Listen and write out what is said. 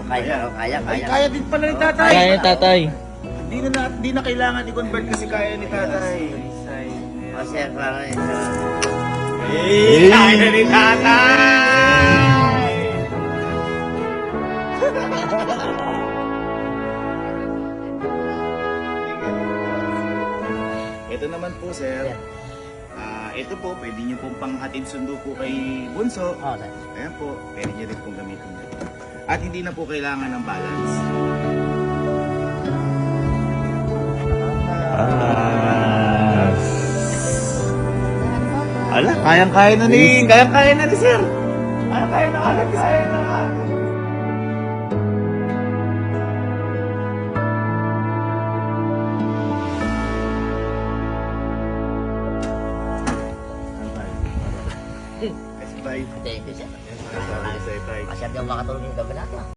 Ay, kaya din pala ni tatay. Kaya ni tatay. Di na kailangan i-convert kasi kaya ni tatay. Masaya ka rin. Kaya ni tatay! Ito naman po, sir. Ito po, pwede nyo pong panghatid sundo po kay Bunso. Oo, sir. Ayan po, pwede nyo rin pong gamitin dito. At hindi na po kailangan ng balance. Ala, kayang-kaya na ni sir. Kaya na agad, kaya na agad. Bye. Thank you, sir. Masyado Masyado makatulong yung gabi natin.